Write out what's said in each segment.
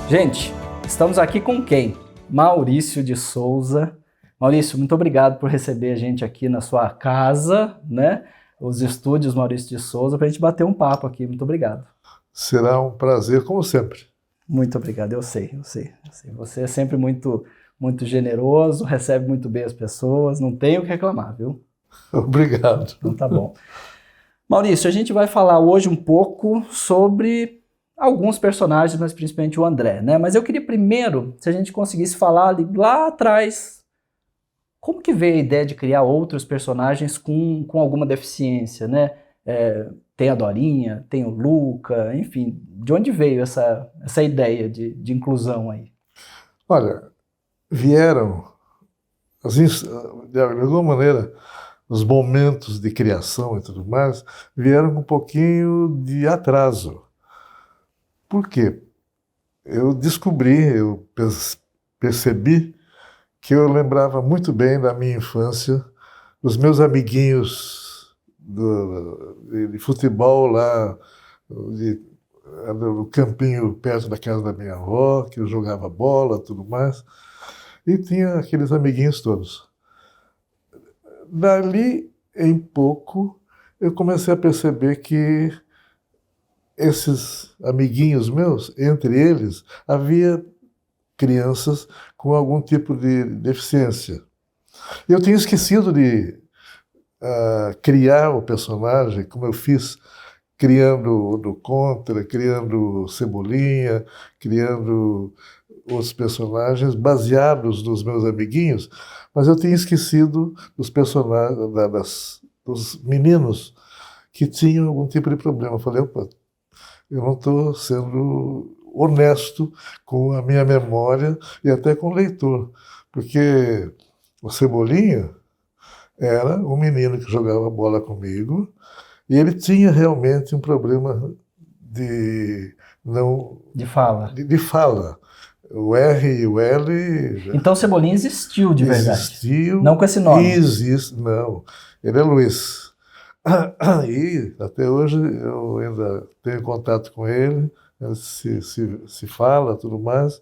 Gente, estamos aqui com quem? Maurício de Souza. Maurício, muito obrigado por receber a gente aqui na sua casa, né? Os estúdios Maurício de Souza, para a gente bater um papo aqui. Muito obrigado. Será um prazer, como sempre. Muito obrigado, eu sei. Você é sempre muito generoso, recebe muito bem as pessoas, não tenho o que reclamar, viu? Obrigado. Então tá bom. Maurício, a gente vai falar hoje um pouco sobre alguns personagens, mas principalmente o André, né? Mas eu queria primeiro, se a gente conseguisse falar lá atrás, como que veio a ideia de criar outros personagens com alguma deficiência, né? Tem a Dorinha, tem o Luca, enfim, de onde veio essa ideia de inclusão aí? Olha, vieram, de alguma maneira, os momentos de criação e tudo mais, vieram com um pouquinho de atraso. Por quê? Eu percebi que eu lembrava muito bem da minha infância, dos meus amiguinhos de futebol lá, no campinho perto da casa da minha avó, que eu jogava bola, tudo mais, e tinha aqueles amiguinhos todos. Dali em pouco, eu comecei a perceber que esses amiguinhos meus, entre eles, havia crianças com algum tipo de deficiência. Eu tinha esquecido de criar o personagem, como eu fiz criando o do Contra, criando o Cebolinha, criando os personagens baseados nos meus amiguinhos, mas eu tinha esquecido dos personagens, dos meninos que tinham algum tipo de problema. Eu falei, opa, eu não estou sendo honesto com a minha memória e até com o leitor, porque o Cebolinha era um menino que jogava bola comigo e ele tinha realmente um problema de não De fala. de fala. O R e o L Então Cebolinha existiu de verdade? existiu. Não com esse nome? Existe, não. Ele é Luiz. E até hoje eu ainda tenho contato com ele, se fala, tudo mais.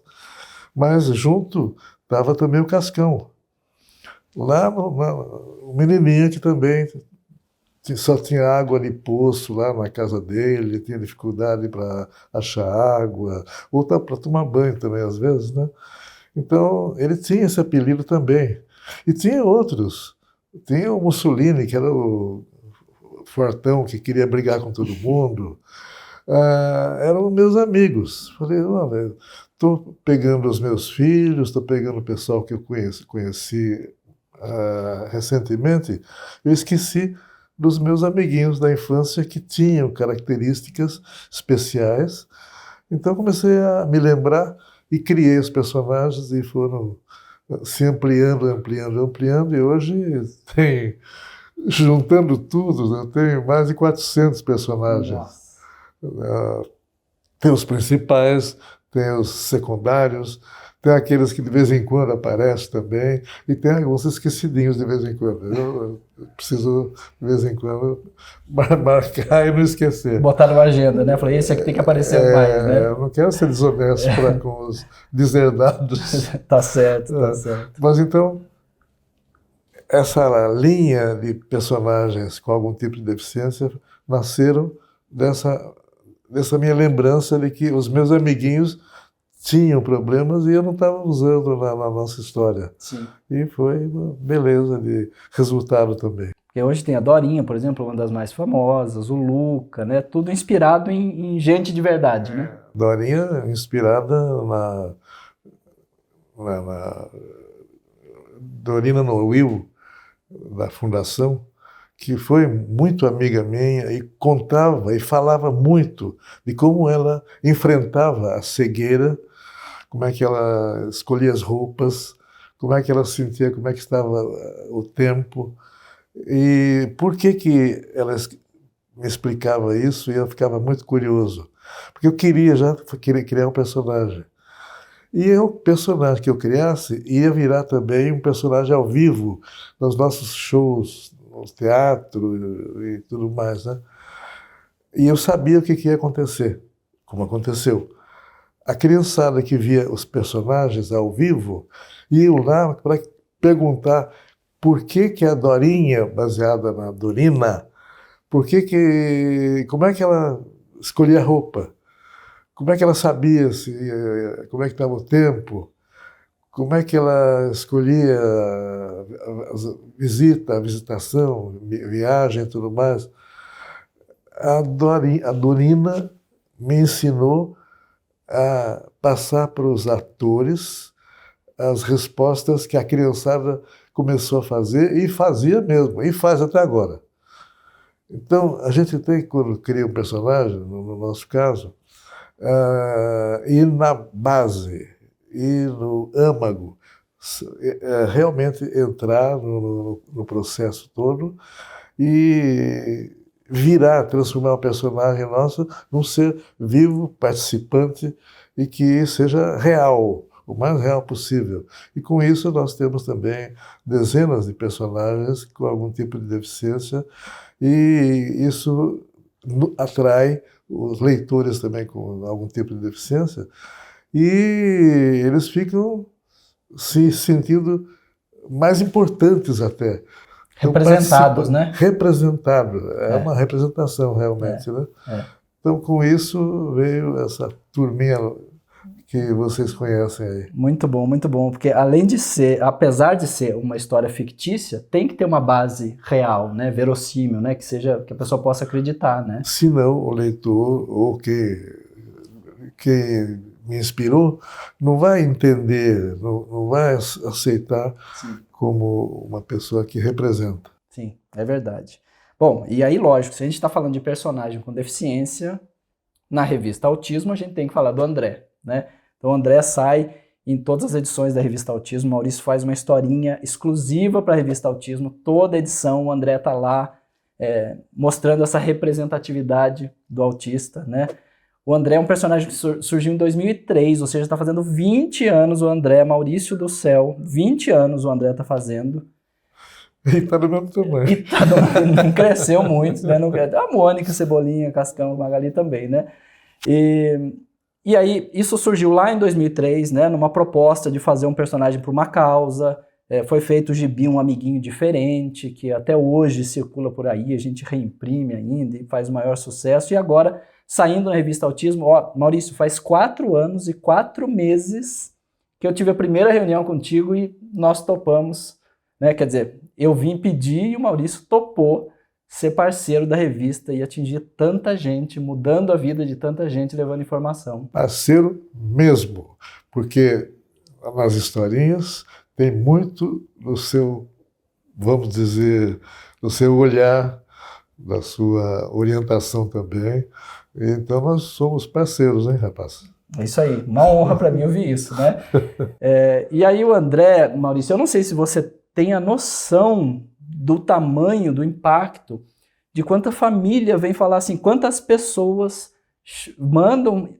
Mas junto estava também o Cascão. Lá o menininho que também só tinha água de poço lá na casa dele, tinha dificuldade para achar água, ou para tomar banho também às vezes, né? Então ele tinha esse apelido também. E tinha outros. Tinha o Mussolini, que era o fortão que queria brigar com todo mundo. Eram meus amigos. Falei, olha, estou pegando os meus filhos, estou pegando o pessoal que eu conheci recentemente, eu esqueci dos meus amiguinhos da infância que tinham características especiais. Então comecei a me lembrar e criei os personagens e foram se ampliando, e hoje tem, juntando tudo, eu tenho mais de 400 personagens. Nossa. Tem os principais, tem os secundários, tem aqueles que de vez em quando aparecem também, e tem alguns esquecidinhos de vez em quando. Eu preciso, de vez em quando, marcar e não esquecer. Botar numa agenda, né? Falei, esse aqui tem que aparecer mais, né? Eu não quero ser desonesto com os deserdados. Tá certo. Mas então, essa linha de personagens com algum tipo de deficiência nasceram dessa minha lembrança de que os meus amiguinhos tinham problemas e eu não estava usando na nossa história. Sim. E foi uma beleza de resultado também. Porque hoje tem a Dorinha, por exemplo, uma das mais famosas, o Luca, né? Tudo inspirado em gente de verdade, né? Dorinha, inspirada na Dorina Noil, da Fundação, que foi muito amiga minha e contava e falava muito de como ela enfrentava a cegueira, como é que ela escolhia as roupas, como é que ela sentia, como é que estava o tempo. E por que ela me explicava isso e eu ficava muito curioso? Porque eu queria criar um personagem. E o personagem que eu criasse ia virar também um personagem ao vivo nos nossos shows, no teatro e tudo mais, né? E eu sabia o que ia acontecer, como aconteceu. a criançada que via os personagens ao vivo iam lá para perguntar por que a Dorinha, baseada na Dorina, como é que ela escolhia a roupa? Como é que ela sabia como é que estava o tempo? Como é que ela escolhia a visitação, viagem e tudo mais? A Dorina me ensinou a passar para os atores as respostas que a criançada começou a fazer e fazia mesmo, e faz até agora. Então, a gente tem, quando cria um personagem, no nosso caso, ir na base, ir no âmago, realmente entrar no processo todo e transformar o personagem nosso num ser vivo, participante e que seja real, o mais real possível. E com isso nós temos também dezenas de personagens com algum tipo de deficiência e isso atrai os leitores também com algum tipo de deficiência e eles ficam se sentindo mais importantes até. Representados, né? Representado. É uma representação, realmente, né? Então, com isso, veio essa turminha que vocês conhecem aí. Muito bom, porque apesar de ser uma história fictícia, tem que ter uma base real, né? Verossímil, né? Que a pessoa possa acreditar, né? Senão, o leitor, ou que me inspirou, não vai entender, não vai aceitar como uma pessoa que representa. Sim, é verdade. Bom, e aí, lógico, se a gente está falando de personagem com deficiência, na revista Autismo a gente tem que falar do André, né? Então o André sai em todas as edições da revista Autismo, o Maurício faz uma historinha exclusiva para a revista Autismo, toda edição o André está lá mostrando essa representatividade do autista, né? O André é um personagem que surgiu em 2003, ou seja, está fazendo 20 anos o André, Maurício do Céu, 20 anos o André está fazendo. E está do mesmo tamanho. Não cresceu muito, né? A Mônica, Cebolinha, Cascão, Magali também, né? E aí, isso surgiu lá em 2003, né? Numa proposta de fazer um personagem por uma causa. Foi feito o gibi Um Amiguinho Diferente, que até hoje circula por aí, a gente reimprime ainda e faz o maior sucesso. E agora, saindo na revista Autismo, Maurício, faz 4 anos e 4 meses que eu tive a primeira reunião contigo e nós topamos, né? Quer dizer, eu vim pedir e o Maurício topou ser parceiro da revista e atingir tanta gente, mudando a vida de tanta gente, levando informação. Parceiro mesmo, porque nas historinhas tem muito do seu, vamos dizer, do seu olhar, da sua orientação também. Então nós somos parceiros, hein, rapaz? É isso aí, uma honra para mim ouvir isso, né? E aí o André, Maurício, eu não sei se você tem a noção do tamanho, do impacto, de quanta família vem falar assim, quantas pessoas mandam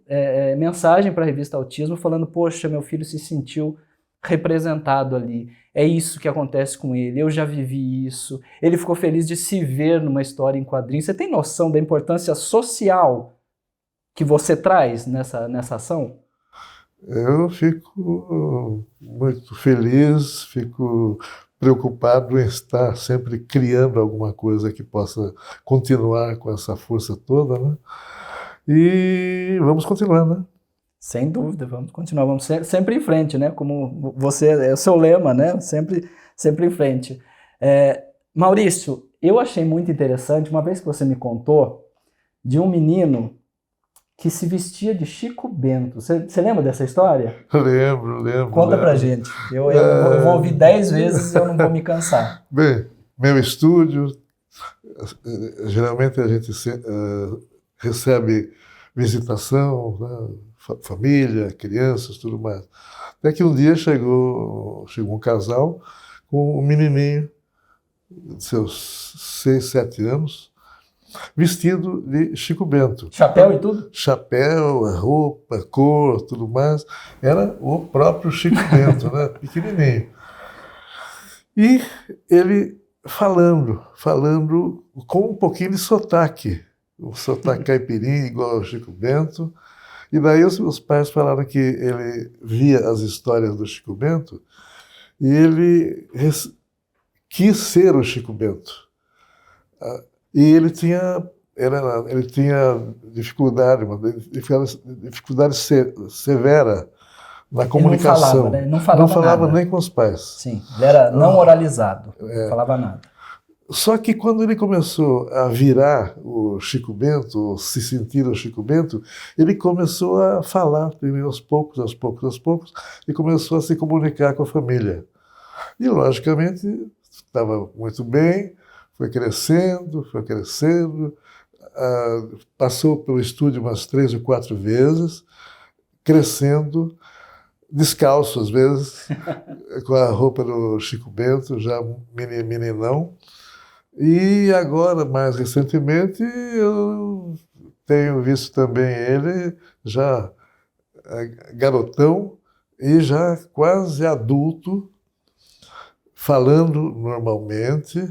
mensagem para a revista Autismo falando, poxa, meu filho se sentiu representado ali, é isso que acontece com ele, eu já vivi isso, ele ficou feliz de se ver numa história em quadrinhos. Você tem noção da importância social que você traz nessa ação? Eu fico muito feliz, fico preocupado em estar sempre criando alguma coisa que possa continuar com essa força toda, né? E vamos continuar, né? Sem dúvida, vamos continuar, vamos sempre em frente, né? Como é o seu lema, né? Sempre em frente. Maurício, eu achei muito interessante, uma vez que você me contou, de um menino que se vestia de Chico Bento. Você lembra dessa história? Lembro. Conta pra gente. Eu vou ouvir 10 vezes e eu não vou me cansar. Bem, meu estúdio, geralmente a gente recebe visitação, né? Família, crianças, tudo mais. Até que um dia chegou um casal com um menininho de seus 6, 7 anos, vestido de Chico Bento. Chapéu e tudo? Chapéu, roupa, cor, tudo mais. Era o próprio Chico Bento, né? Pequenininho. E ele falando com um pouquinho de sotaque. Um sotaque caipirinha igual ao Chico Bento. E daí os pais falaram que ele via as histórias do Chico Bento e ele quis ser o Chico Bento. E ele tinha dificuldade, uma dificuldade severa na comunicação. Ele não falava nada. Nem com os pais. Sim, ele era não oralizado, não falava nada. Só que quando ele começou a virar o Chico Bento, se sentir o Chico Bento, ele começou a falar primeiro aos poucos, e começou a se comunicar com a família. E, logicamente, estava muito bem, foi crescendo, passou pelo estúdio umas 3 ou 4 vezes, crescendo, descalço às vezes, com a roupa do Chico Bento, já meninão. E agora, mais recentemente, eu tenho visto também ele já garotão e já quase adulto, falando normalmente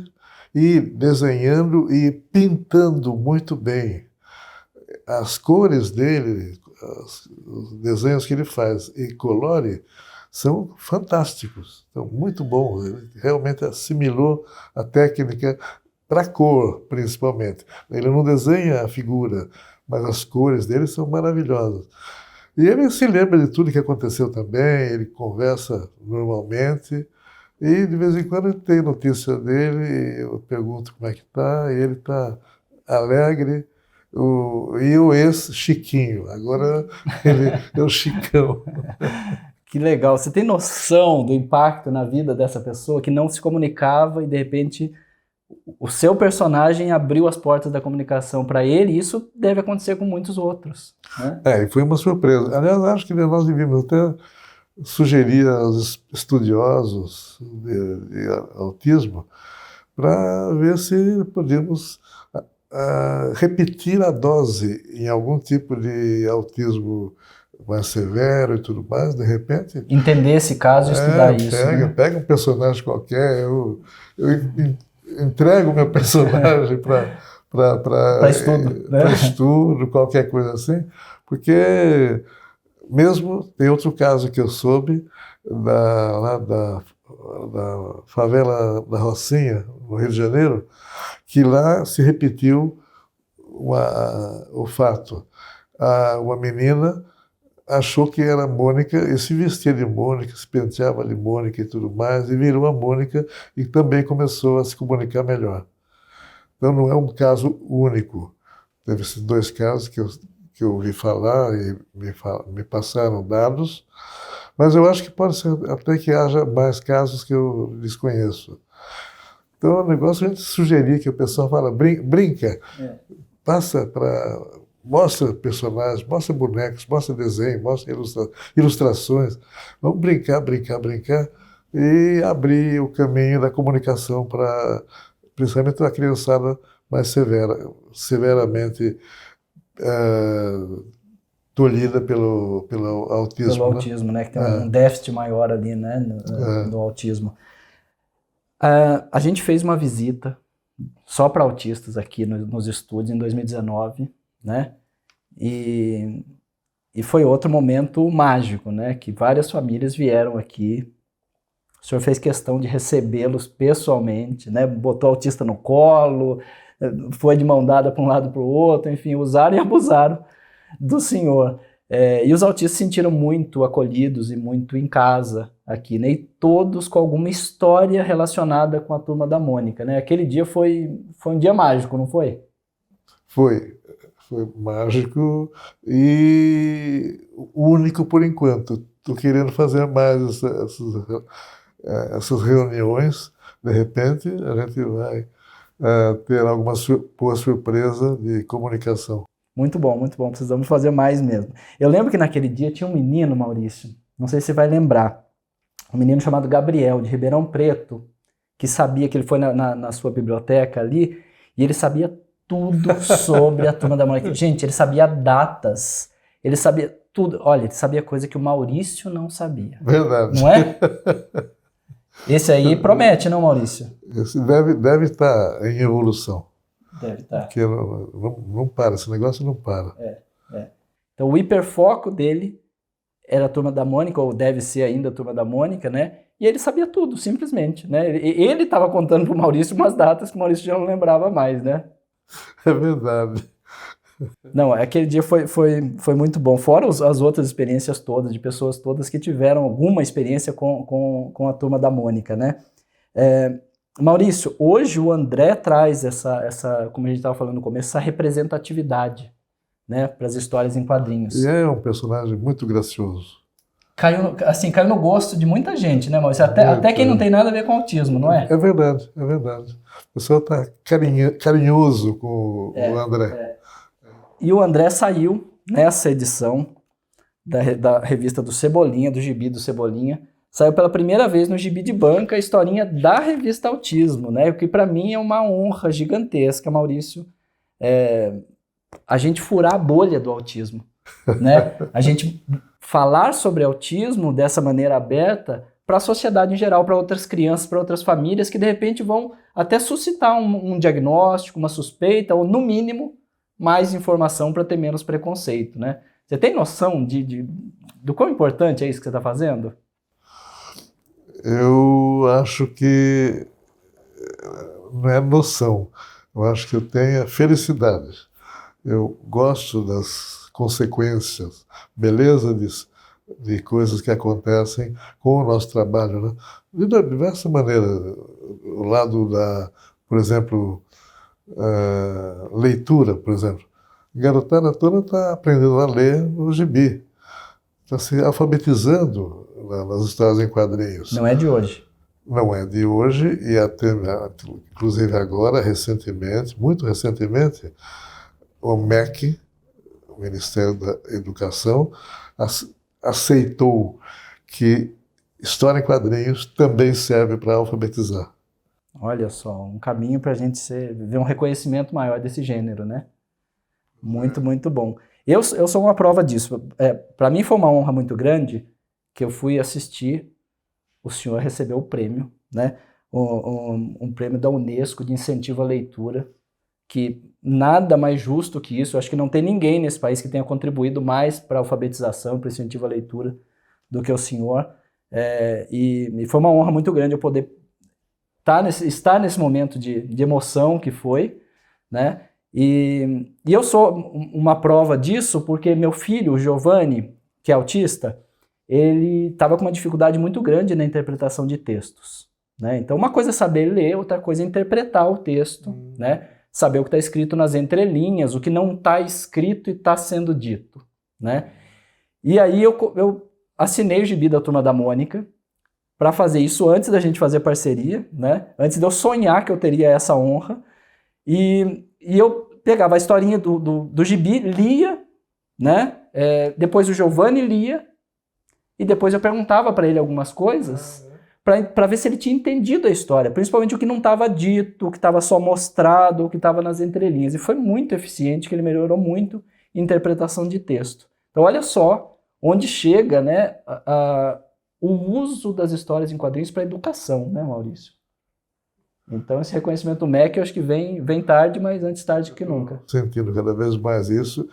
e desenhando e pintando muito bem. As cores dele, os desenhos que ele faz e colore, são fantásticos, são muito bons. Ele realmente assimilou a técnica para a cor, principalmente. Ele não desenha a figura, mas as cores dele são maravilhosas. E ele se lembra de tudo que aconteceu também, ele conversa normalmente, e de vez em quando eu tenho notícia dele, eu pergunto como é que está, e ele está alegre. E o ex-Chiquinho, agora ele é o Chicão. Que legal. Você tem noção do impacto na vida dessa pessoa que não se comunicava e, de repente, o seu personagem abriu as portas da comunicação para ele, e isso deve acontecer com muitos outros, né? E foi uma surpresa. Aliás, acho que nós devíamos até sugerir aos estudiosos de autismo para ver se podemos repetir a dose em algum tipo de autismo mais severo e tudo mais, de repente... Entender esse caso e estudar isso. Pega um personagem qualquer, eu entrego meu personagem para estudo, né? Para estudo, qualquer coisa assim, porque mesmo tem outro caso que eu soube, lá da favela da Rocinha, no Rio de Janeiro, que lá se repetiu o fato. Uma menina achou que era Mônica e se vestia de Mônica, se penteava de Mônica e tudo mais, e virou a Mônica e também começou a se comunicar melhor. Então não é um caso único. Teve esses 2 casos que eu ouvi falar e me passaram dados, mas eu acho que pode ser até que haja mais casos que eu desconheço. Então o negócio é a gente sugerir que o pessoal fala, brinca, mostra personagens, mostra bonecos, mostra desenho, mostra ilustrações. Vamos brincar e abrir o caminho da comunicação para, principalmente, a criançada mais severamente tolhida pelo autismo. Pelo autismo, né? Que tem um déficit maior ali, né? No autismo. A gente fez uma visita só para autistas aqui nos estúdios em 2019, né? E foi outro momento mágico, né? Que várias famílias vieram aqui. O senhor fez questão de recebê-los pessoalmente, né? Botou o autista no colo, foi de mão dada para um lado para o outro, enfim, usaram e abusaram do senhor. E os autistas se sentiram muito acolhidos e muito em casa aqui, né? E todos com alguma história relacionada com a Turma da Mônica, né? Aquele dia foi um dia mágico, não foi? Foi mágico e único por enquanto. Estou querendo fazer mais essas reuniões. De repente, a gente vai ter alguma boa surpresa de comunicação. Muito bom, precisamos fazer mais mesmo. Eu lembro que naquele dia tinha um menino, Maurício, não sei se você vai lembrar, um menino chamado Gabriel, de Ribeirão Preto, que sabia que ele foi na sua biblioteca ali, e ele sabia tudo sobre a Turma da Mônica. Gente, ele sabia datas, ele sabia tudo. Olha, ele sabia coisa que o Maurício não sabia. Verdade. Não é? Esse aí promete, não, Maurício? Esse deve estar em evolução. Deve estar. Porque não para, esse negócio não para. Então o hiperfoco dele era a Turma da Mônica, ou deve ser ainda a Turma da Mônica, né? E ele sabia tudo, simplesmente, né? Ele estava contando para o Maurício umas datas que o Maurício já não lembrava mais, né? É verdade. Não, aquele dia foi muito bom. Fora as outras experiências todas, de pessoas todas que tiveram alguma experiência com a Turma da Mônica, né? Maurício, hoje o André traz essa, como a gente estava falando no começo, essa representatividade, né, para as histórias em quadrinhos. E é um personagem muito gracioso. Caiu no gosto de muita gente, né, Maurício? Até quem não tem nada a ver com autismo, não é? É verdade, é verdade. O pessoal está carinhoso com o André. E o André saiu nessa edição da revista do Cebolinha, do gibi do Cebolinha, saiu pela primeira vez no gibi de banca a historinha da revista Autismo, né? O que para mim é uma honra gigantesca, Maurício, a gente furar a bolha do autismo, né? A gente falar sobre autismo dessa maneira aberta para a sociedade em geral, para outras crianças, para outras famílias que de repente vão até suscitar um diagnóstico, uma suspeita ou no mínimo mais informação para ter menos preconceito, né? Você tem noção do quão importante é isso que você está fazendo? Eu acho que não é noção. Eu acho que eu tenho a felicidade. Eu gosto das consequências, beleza de coisas que acontecem com o nosso trabalho, né? De diversas maneiras. O lado da, por exemplo, leitura, por exemplo. A garotada toda está aprendendo a ler no gibi. Está se alfabetizando nas histórias em quadrinhos. Não é de hoje. Não é de hoje, e até, inclusive agora, recentemente, muito recentemente, o MEC, o Ministério da Educação, aceitou que história em quadrinhos também serve para alfabetizar. Olha só, um caminho para a gente ver um reconhecimento maior desse gênero, né? Muito, muito bom. Eu sou uma prova disso. Para mim foi uma honra muito grande que eu fui assistir o senhor receber o prêmio, né? Um prêmio da Unesco de incentivo à leitura, que nada mais justo que isso. Eu acho que não tem ninguém nesse país que tenha contribuído mais para a alfabetização, para o incentivo à leitura do que o senhor. E foi uma honra muito grande eu poder estar nesse momento de emoção que foi, né? E eu sou uma prova disso porque meu filho, o Giovanni, que é autista, ele estava com uma dificuldade muito grande na interpretação de textos, né? Então uma coisa é saber ler, outra coisa é interpretar o texto, né? Saber o que está escrito nas entrelinhas, o que não está escrito e está sendo dito, né? E aí eu assinei o gibi da Turma da Mônica para fazer isso antes da gente fazer parceria, né? Antes de eu sonhar que eu teria essa honra. E eu pegava a historinha do gibi, lia, né? Depois o Giovanni lia, e depois eu perguntava para ele algumas coisas para ver se ele tinha entendido a história, principalmente o que não estava dito, o que estava só mostrado, o que estava nas entrelinhas. E foi muito eficiente, que ele melhorou muito em interpretação de texto. Então olha só onde chega, né, o uso das histórias em quadrinhos para a educação, né, Maurício? Então esse reconhecimento do MEC eu acho que vem tarde, mas antes tarde que nunca. Sentindo cada vez mais isso,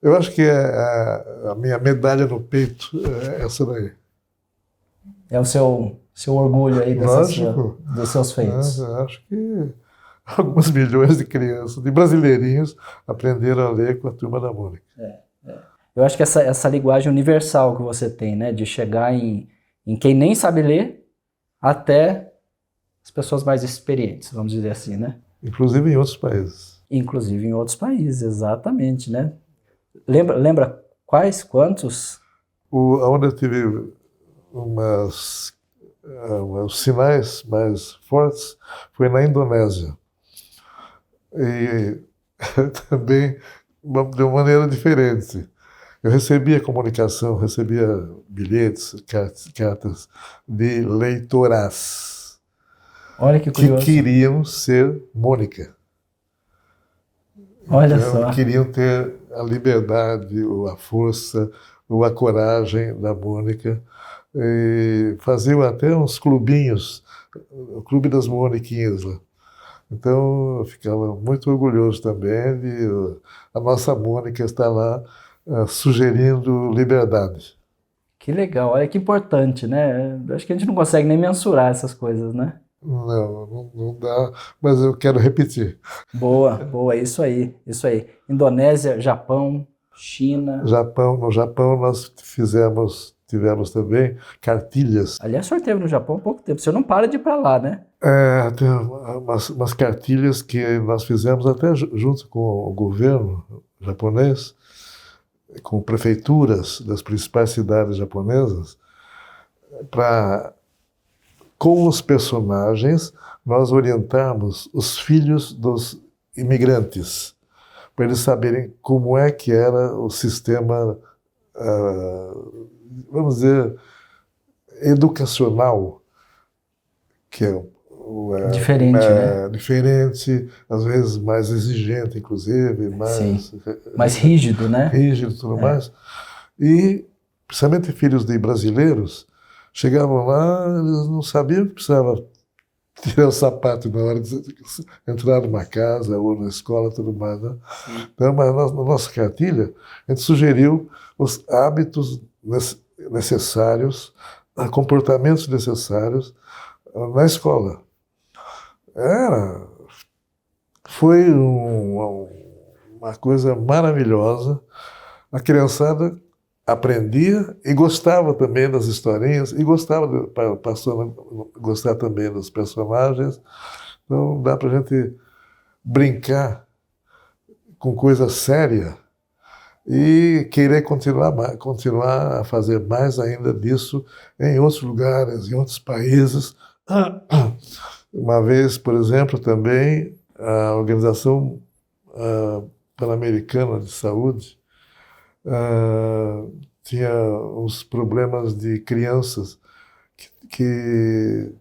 eu acho que a minha medalha no peito é essa daí. É o seu orgulho aí dos seus feitos. Eu acho que alguns milhões de crianças, de brasileirinhos, aprenderam a ler com a Turma da Mônica. Eu acho que essa linguagem universal que você tem, né, de chegar em quem nem sabe ler até as pessoas mais experientes, vamos dizer assim, né? Inclusive em outros países. Inclusive em outros países, exatamente, né? Lembra quantos? Onde eu tive uns sinais mais fortes foi na Indonésia. E também de uma maneira diferente. Eu recebia comunicação, recebia bilhetes, cartas de leitoras. Olha que curioso. Que queriam ser Mônica. Olha então, só. Queriam ter a liberdade, ou a força, ou a coragem da Mônica. E faziam até uns clubinhos, o Clube das Moniquinhas lá. Então eu ficava muito orgulhoso também de a nossa Mônica estar lá sugerindo liberdade. Que legal, olha que importante, né? Eu acho que a gente não consegue nem mensurar essas coisas, né? Não dá, mas eu quero repetir. Boa, boa, isso aí, isso aí. Indonésia, Japão, China. No Japão nós tivemos também cartilhas. Aliás, o senhor esteve no Japão há pouco tempo, o senhor não para de ir para lá, né? Tem umas cartilhas que nós fizemos até junto com o governo japonês, com prefeituras das principais cidades japonesas, para, com os personagens, nós orientarmos os filhos dos imigrantes, para eles saberem como é que era o sistema, vamos dizer, educacional, que Diferente, né? diferente, às vezes mais exigente, inclusive, mais mais rígido, né? rígido e tudo mais. E, principalmente filhos de brasileiros, chegavam lá, eles não sabiam que precisava tirar o sapato na hora de entrar numa casa ou na escola e tudo mais. Né? Então, mas na nossa cartilha, a gente sugeriu os hábitos necessários, comportamentos necessários na escola. Foi uma coisa maravilhosa. A criançada aprendia e gostava também das historinhas e passou a gostar também dos personagens. Então dá para a gente brincar com coisa séria e querer continuar a fazer mais ainda disso em outros lugares, em outros países. Uma vez, por exemplo, também a Organização Pan-Americana de Saúde tinha uns problemas de crianças que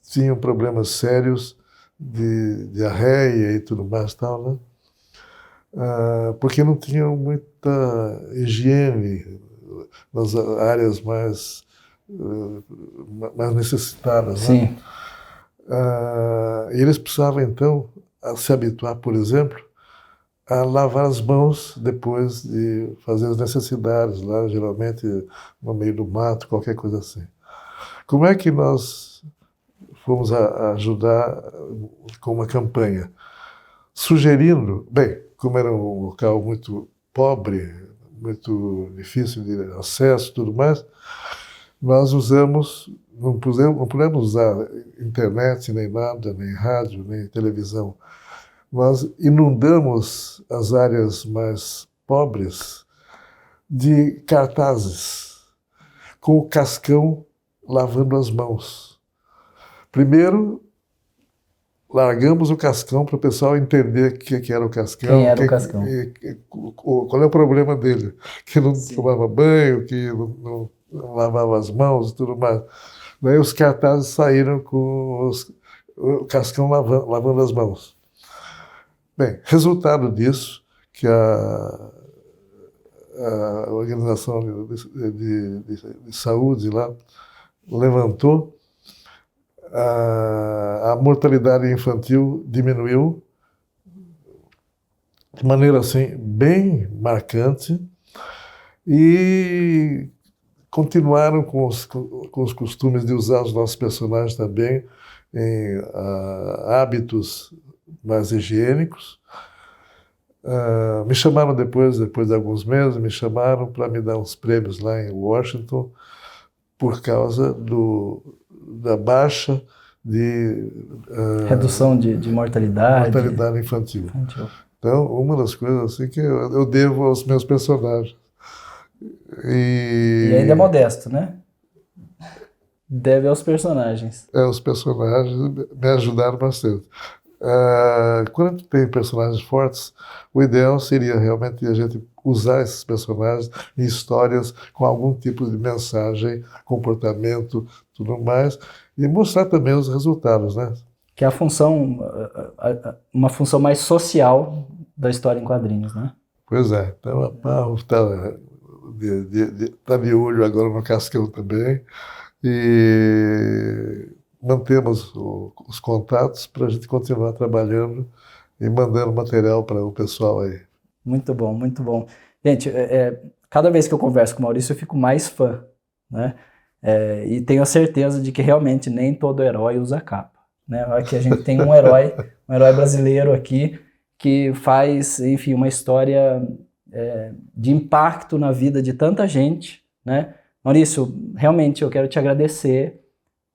tinham problemas sérios de diarreia e tudo mais tal, né? Porque não tinham muita higiene nas áreas mais necessitadas, Sim. né? E eles precisavam, então, se habituar, por exemplo, a lavar as mãos depois de fazer as necessidades, lá, geralmente no meio do mato, qualquer coisa assim. Como é que nós fomos ajudar com uma campanha? Sugerindo, bem, como era um local muito pobre, muito difícil de acesso e tudo mais, nós não pudemos usar internet, nem nada, nem rádio, nem televisão. Nós inundamos as áreas mais pobres de cartazes, com o Cascão lavando as mãos. Primeiro, largamos o Cascão para o pessoal entender o que era o Cascão. Quem era o Cascão? Qual é o problema dele? Que não tomava banho, que não lavava as mãos e tudo mais. Daí os cartazes saíram com o Cascão lavando as mãos. Bem, resultado disso, que a Organização de Saúde lá levantou, a mortalidade infantil diminuiu de maneira assim bem marcante e continuaram com os costumes de usar os nossos personagens também em hábitos mais higiênicos. Me chamaram depois de alguns meses, me chamaram para me dar uns prêmios lá em Washington por causa da baixa de redução de mortalidade infantil. Então, uma das coisas assim que eu devo aos meus personagens. E ainda é modesto, né? Deve aos personagens. Os personagens me ajudaram bastante. Quando tem personagens fortes, o ideal seria realmente a gente usar esses personagens em histórias com algum tipo de mensagem, comportamento, tudo mais, e mostrar também os resultados, né? Que é uma função mais social da história em quadrinhos, né? Pois é. Então a Parro está de olho agora no Cascão também, e mantemos os contatos para a gente continuar trabalhando e mandando material para o pessoal aí. Muito bom, muito bom. Gente, cada vez que eu converso com o Maurício, eu fico mais fã, né? E tenho a certeza de que realmente nem todo herói usa capa, né? Aqui a gente tem um herói brasileiro aqui que faz, enfim, uma história de impacto na vida de tanta gente, né? Maurício, realmente eu quero te agradecer,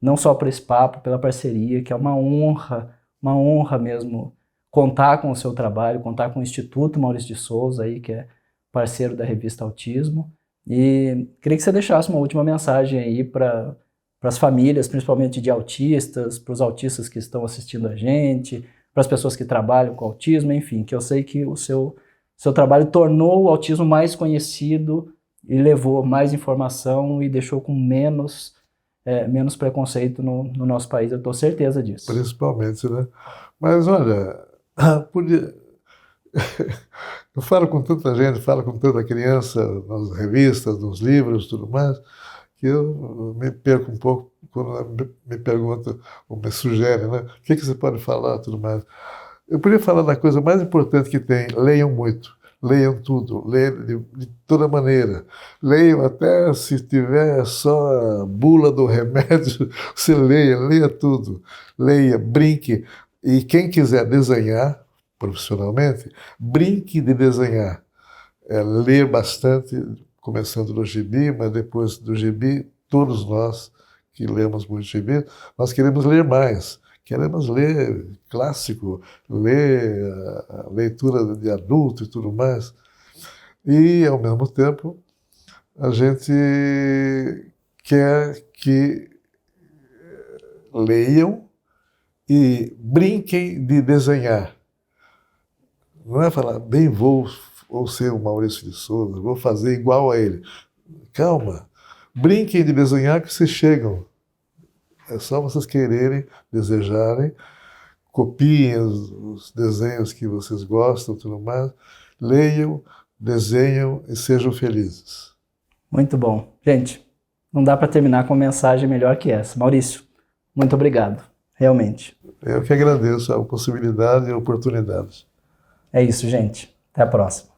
não só por esse papo, pela parceria, que é uma honra mesmo contar com o seu trabalho, contar com o Instituto Maurício de Souza, aí, que é parceiro da revista Autismo. E queria que você deixasse uma última mensagem aí para as famílias, principalmente de autistas, para os autistas que estão assistindo a gente, para as pessoas que trabalham com autismo, enfim, que eu sei que o seu trabalho tornou o autismo mais conhecido e levou mais informação e deixou com menos preconceito no nosso país, eu tenho certeza disso. Principalmente, né? Mas olha, eu falo com tanta gente, falo com tanta criança nas revistas, nos livros, tudo mais, que eu me perco um pouco quando me perguntam ou me sugerem, né? O que você pode falar, tudo mais. Eu podia falar da coisa mais importante que tem: leiam muito. Leiam tudo, leiam de toda maneira. Leiam até se tiver só a bula do remédio, você leia tudo. Leia, brinque. E quem quiser desenhar profissionalmente, brinque de desenhar. Ler bastante, começando do gibi, mas depois do gibi, todos nós que lemos muito gibi, nós queremos ler mais. Queremos ler clássico, ler a leitura de adulto e tudo mais. E, ao mesmo tempo, a gente quer que leiam e brinquem de desenhar. Não é falar, bem, vou ser o Maurício de Souza, vou fazer igual a ele. Calma, brinquem de desenhar que vocês chegam. É só vocês quererem, desejarem, copiem os desenhos que vocês gostam, tudo mais, leiam, desenham e sejam felizes. Muito bom. Gente, não dá para terminar com uma mensagem melhor que essa. Maurício, muito obrigado, realmente. Eu que agradeço a possibilidade e a oportunidade. É isso, gente. Até a próxima.